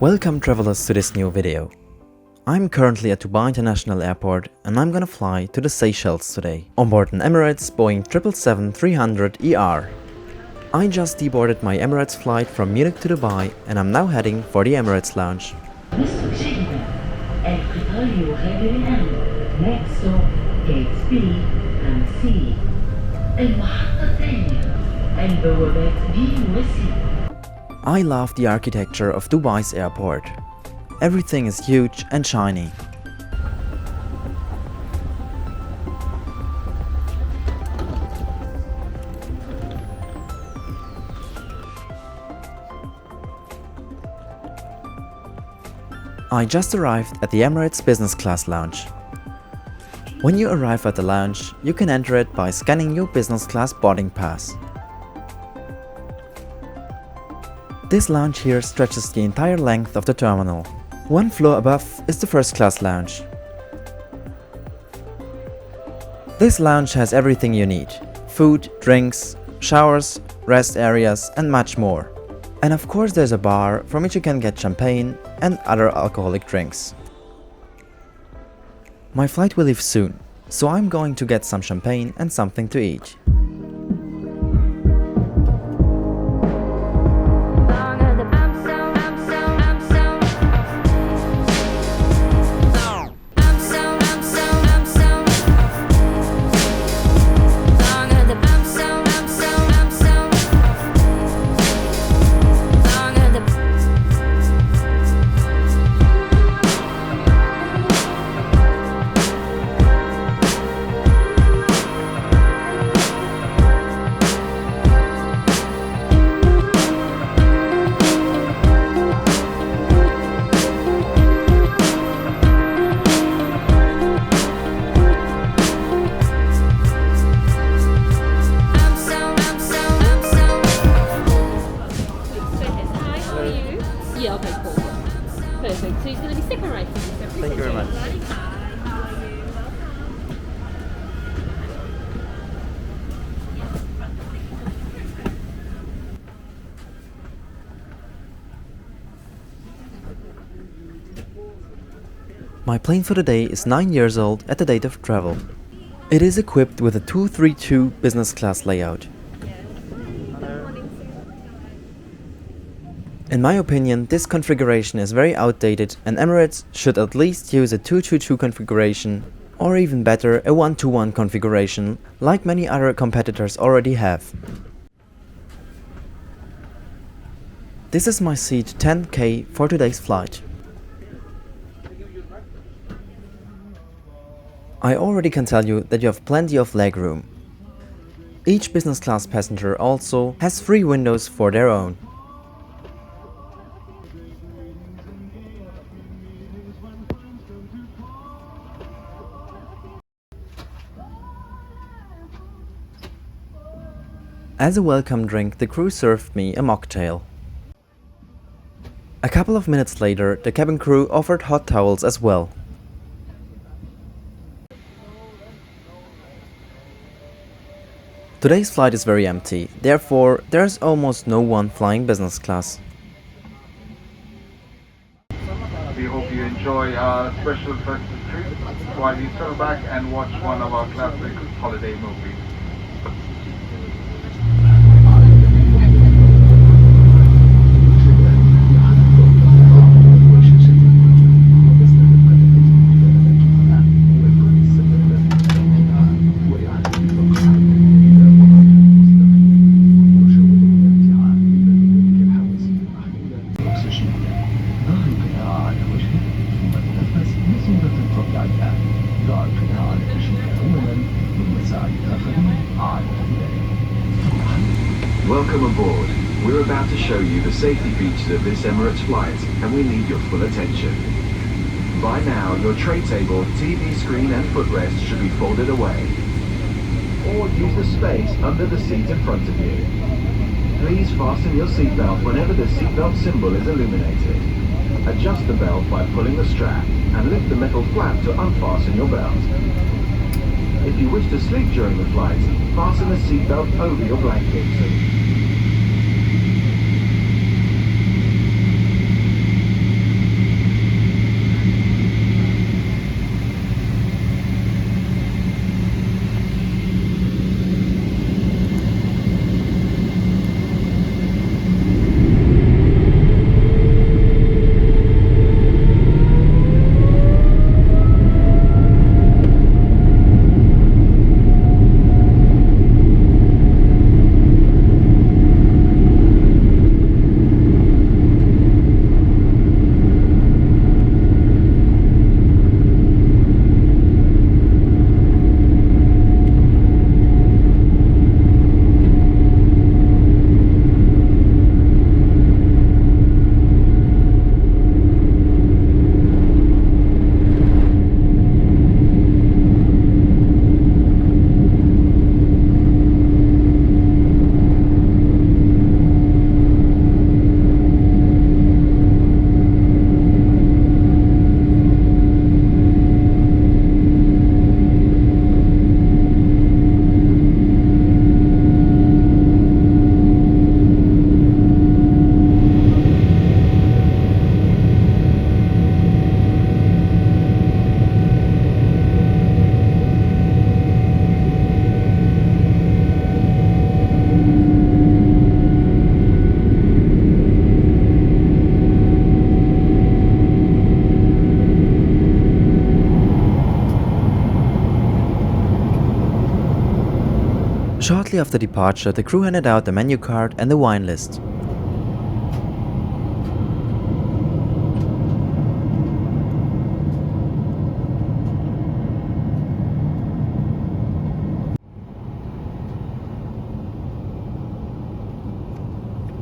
Welcome travelers to this new video. I'm currently at Dubai International Airport and I'm gonna fly to the Seychelles today, on board an Emirates Boeing 777-300ER. I just deboarded my Emirates flight from Munich to Dubai and I'm now heading for the Emirates lounge. Next stop, gates B and C. المحطة الثانية البوابات B و C. I love the architecture of Dubai's airport. Everything is huge and shiny. I just arrived at the Emirates Business Class Lounge. When you arrive at the lounge, you can enter it by scanning your business class boarding pass. This lounge here stretches the entire length of the terminal. One floor above is the first class lounge. This lounge has everything you need: food, drinks, showers, rest areas and much more. And of course there's a bar from which you can get champagne and other alcoholic drinks. My flight will leave soon, so I'm going to get some champagne and something to eat. Perfect. So he's going to be second right for you. So Thank you very much. My plane for the day is 9 years old at the date of travel. It is equipped with a 232 business class layout. In my opinion, this configuration is very outdated and Emirates should at least use a 222 configuration, or even better, a 121 configuration, like many other competitors already have. This is my seat 10K for today's flight. I already can tell you that you have plenty of leg room. Each business class passenger also has 3 windows for their own. As a welcome drink, the crew served me a mocktail. A couple of minutes later, the cabin crew offered hot towels as well. Today's flight is very empty, therefore there's almost no one flying business class. We hope you enjoy our special festive treat while we settle back and watch one of our classic holiday movies. Welcome aboard. We're about to show you the safety features of this Emirates flight and we need your full attention. By now, your tray table, TV screen and footrest should be folded away. Or use the space under the seat in front of you. Please fasten your seatbelt whenever the seatbelt symbol is illuminated. Adjust the belt by pulling the strap and lift the metal flap to unfasten your belt. If you wish to sleep during the flight, fasten the seatbelt over your blankets. Shortly after departure, the crew handed out the menu card and the wine list.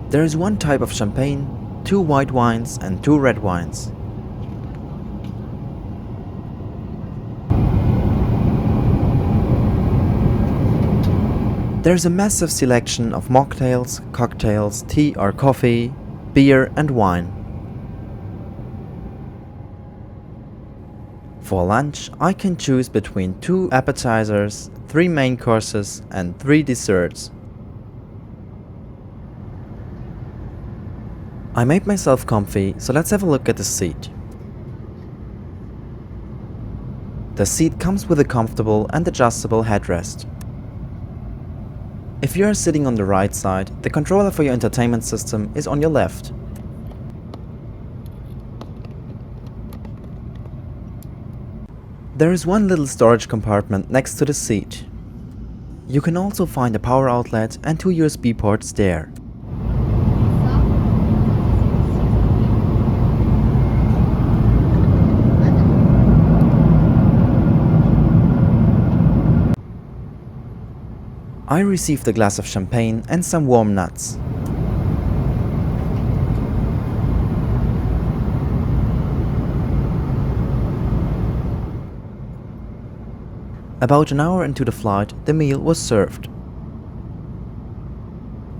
There is one type of champagne, 2 white wines and 2 red wines. There is a massive selection of mocktails, cocktails, tea or coffee, beer and wine. For lunch, I can choose between 2 appetizers, 3 main courses and 3 desserts. I made myself comfy, so let's have a look at the seat. The seat comes with a comfortable and adjustable headrest. If you are sitting on the right side, the controller for your entertainment system is on your left. There is one little storage compartment next to the seat. You can also find a power outlet and 2 USB ports there. I received a glass of champagne and some warm nuts. About an hour into the flight, the meal was served.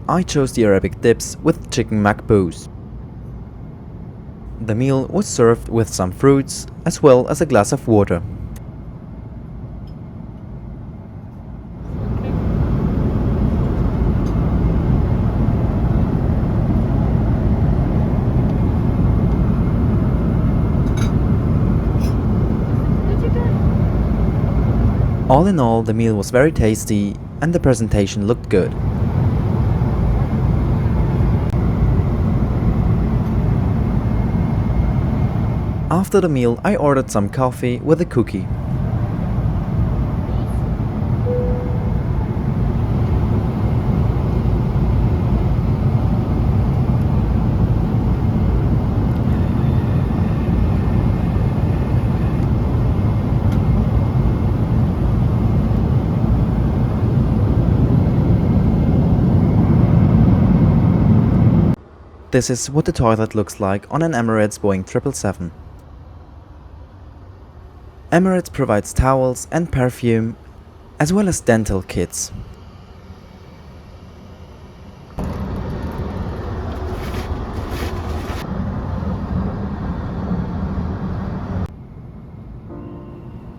I chose the Arabic dips with chicken makbous. The meal was served with some fruits as well as a glass of water. All in all, the meal was very tasty and the presentation looked good. After the meal, I ordered some coffee with a cookie. This is what the toilet looks like on an Emirates Boeing 777. Emirates provides towels and perfume, as well as dental kits.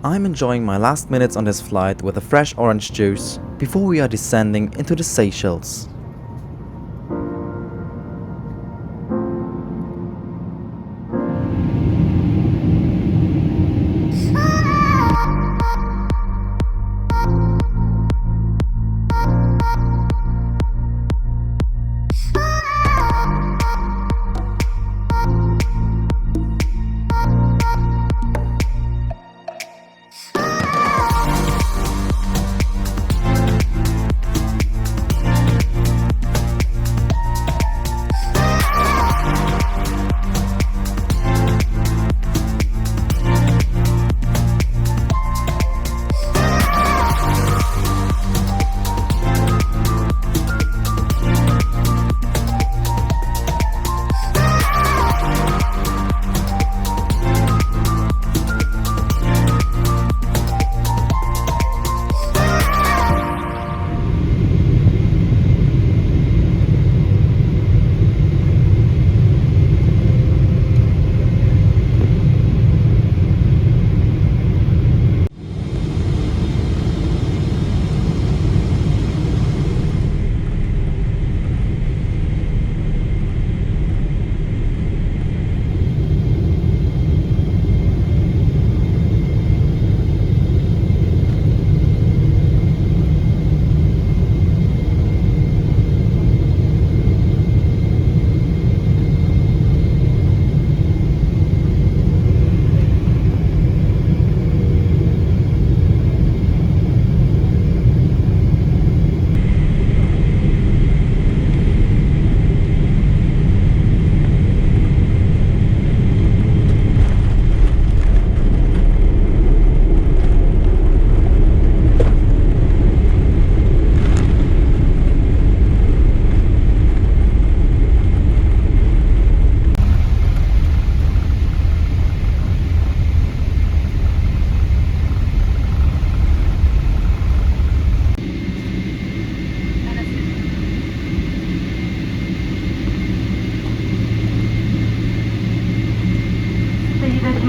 I'm enjoying my last minutes on this flight with a fresh orange juice before we are descending into the Seychelles.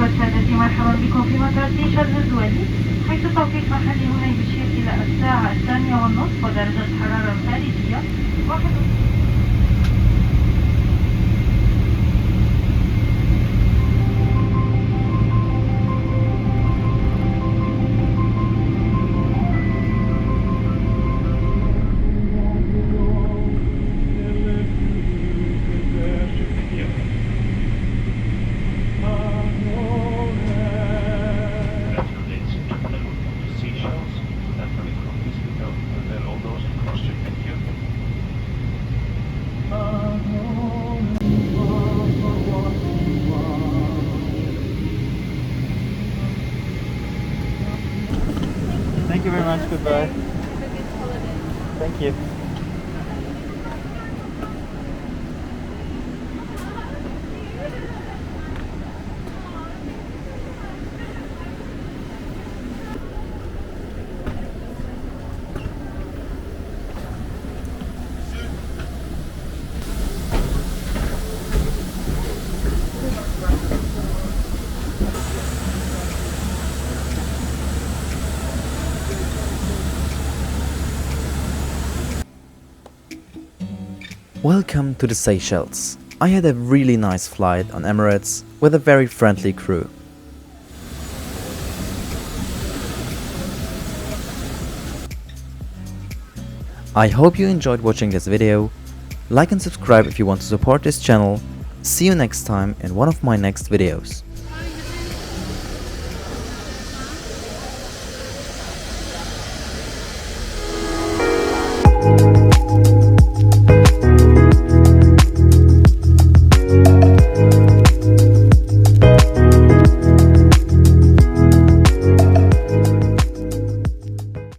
وسادتي، مرحبا بكم في مطار سيشلز الدولي، حيث توقيت محلي هنا يشير إلى الساعة 8:30 ودرجة الحرارة الخارجية 1. Seychelles, and for the copies we go, and then all those across to thank you. Thank you very much. Goodbye. Thank you. Welcome to the Seychelles. I had a really nice flight on Emirates with a very friendly crew. I hope you enjoyed watching this video. Like and subscribe if you want to support this channel. See you next time in one of my next videos.